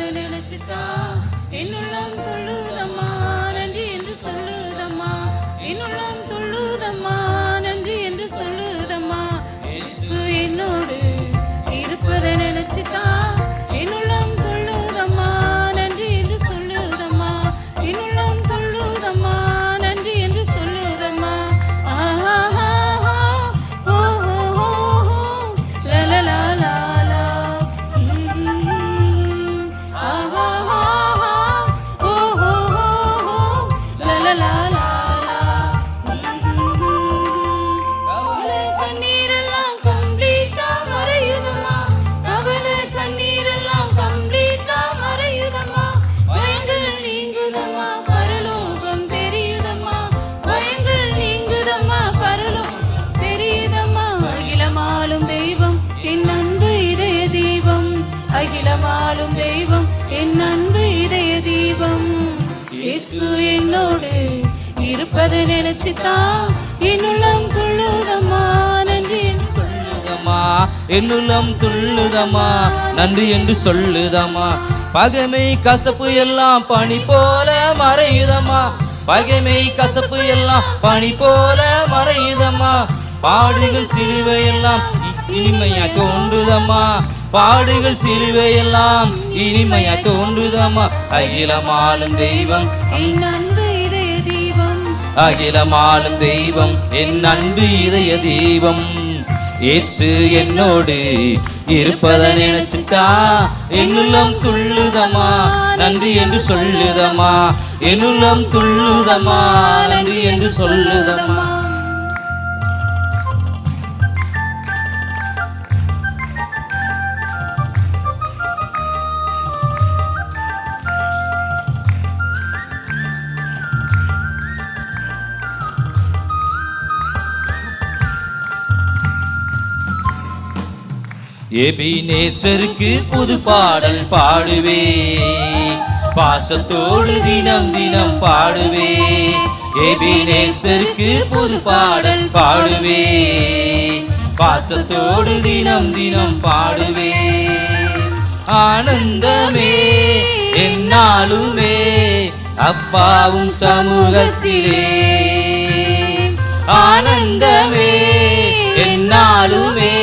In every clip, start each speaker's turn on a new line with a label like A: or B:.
A: இருப்பதை நினைச்சுதா என்னுள்ளம் துள்ளுதம்மா, நன்றி என்று சொல்லுதம்மா. என்னுள்ளம் துள்ளுதம்மா, நன்றி என்று சொல்லுதம்மா. இயேசு என்னோடு இருப்பதை நினைச்சுதா என்னுள்ளம் துள்ளுதம்மா, நன்றி என்று சொல்லுதம்மா. என்னுள்ளம் துள்ளுதம்மா, நன்றி என்று சொல்லுதம்மா. ஆஹா ஓ லா லா லா லா. ஆஹா ஓ லா லா லா லா. கவலை கண்ணீரெல்லாம் கம்ப்ளீட்டா மறையுதம்மா, கவலை கண்ணீரெல்லாம் கம்ப்ளீட்டா மறையுதம்மா. பயங்கள் நீங்குதம்மா, பரலோகம் தெரியுதம்மா. பயங்கள் நீங்குதம்மா, பரலோகம் தெரியுதம்மா. அகிலமாலும் தெய்வம் என் அன்பு இதய தீபம், அகிலமாலும் தெய்வம் என் அன்பு இதய தீபம். இயேசு என்னோடு இருப்பதை நினைச்சுதான் என்னுள்ளம் துள்ளுதம்மா, நன்றி என்று
B: சொல்லுதம்மா. என்னுள்ளம் துள்ளுதம்மா, நன்றி என்று சொல்லுதம்மா. பகைமை கசப்பு எல்லாம் பனி போல மறையுதம்மா, பகைமை கசப்பு எல்லாம் பனி போல மறையுதம்மா. பாடுகள் சிலுவை எல்லாம் இனிமையா தோன்றுதம்மா, பாடுகள் சிலுவை எல்லாம் இனிமையா தோன்றுதம்மா. அகிலமாலும் தெய்வம்
A: என் அன்பு இதய தீபம்,
B: அகிலமாலும் தெய்வம் என் அன்பு இதய தீபம். இயேசு என்னோடு இருப்பதை நினைச்சுட்டா என்னுள்ளம் துள்ளுதம்மா, நன்றி என்று சொல்லுதம்மா. என்னுள்ளம் துள்ளுதம்மா, நன்றி என்று சொல்லுதம்மா. எபினேசருக்கு புது பாடல் பாடுவே, பாசத்தோடு தினம் தினம் பாடுவே. எபினேசருக்கு புது பாடல் பாடுவே, பாசத்தோடு தினம் தினம் பாடுவே. ஆனந்தமே என்னாலுமே அப்பாவும் சமூகத்திலே, ஆனந்தமே என்னாலுமே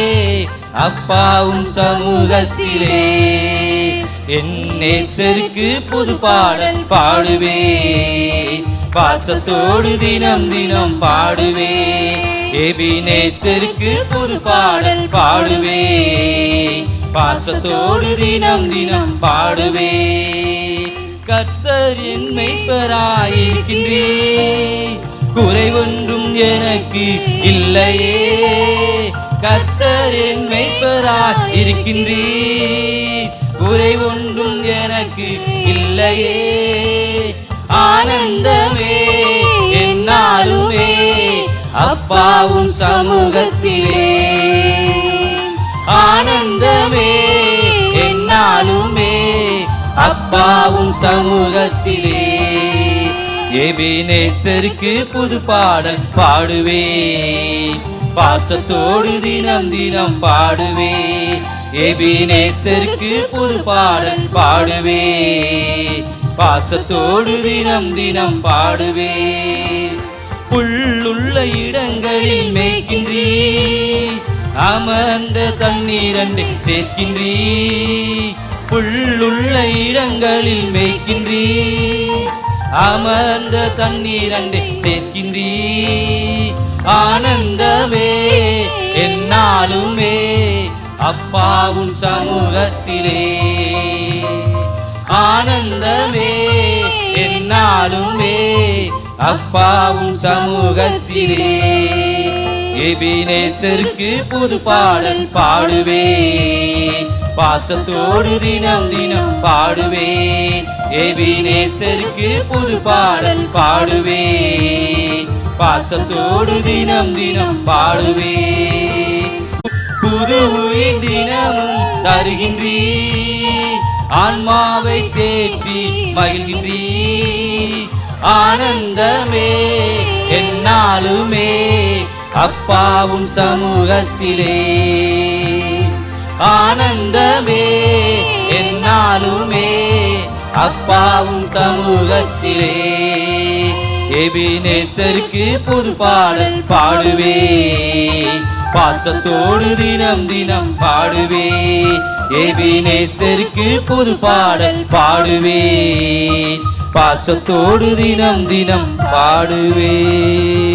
B: அப்பாவும் சமூகத்திலே. என் நேசருக்கு புது பாடல் பாடுவே, பாசத்தோடு தினம் தினம் பாடுவே. எபினேசருக்கு புது பாடல் பாடுவே, பாசத்தோடு தினம் தினம் பாடுவே. கர்த்தர் என் மேய்ப்பராயிருக்கின்றே, குறை ஒன்றும் எனக்கு இல்லையே. கர்த்தர் என் மேய்ப்பராயிருக்கின்றீர், குறை ஒன்றும் எனக்கு இல்லையே. ஆனந்தமே என்னாலுமே அப்பாவும் சமூகத்திலே, ஆனந்தமே என்னாலுமே அப்பாவும் சமூகத்திலே. எபினேசருக்கு புது பாடல் பாடுவே, பாசத்தோடு தினம் தினம் பாடுவே. எபினேசருக்கு புது பாடல் பாடுவே, பாசத்தோடு தினம் தினம் பாடுவே. புல்லுள்ள இடங்களில் மேய்க்கின்றீ, அமர்ந்த தண்ணீரண்டை சேர்க்கின்றீ. புல்லுள்ள இடங்களில் மேய்க்கின்றீ, அமர்ந்த தண்ணீரண்டை சேர்க்கின்றீ. ஆனந்தமே என்னாலுமே அப்பாவும் சமூகத்திலே, ஆனந்தமே என்னாலுமே அப்பாவும் சமூகத்திலே. எபினேசருக்கு புது பாடல் பாடுவே, பாசத்தோடு தினம் தினம் பாடுவே. எபினேசருக்கு புது பாடல் பாடுவே, பாசத்தோடு தினம் தினம் பாடுவே. புது உயிர் தினமும் தருகின்றீ, ஆன்மாவை தேற்றி மகிழ்கின்றீ. ஆனந்தமே என்னாலுமே அப்பாவும் சமூகத்திலே, ஆனந்தமே என்னாலுமே அப்பாவும் சமூகத்திலே. எபினேசருக்கு புது பாடல் பாடுவேன், பாசத்தோடு தினம் தினம் பாடுவேன். எபினேசருக்கு புது பாடல் பாடுவேன், பாசத்தோடு தினம் தினம் பாடுவேன்.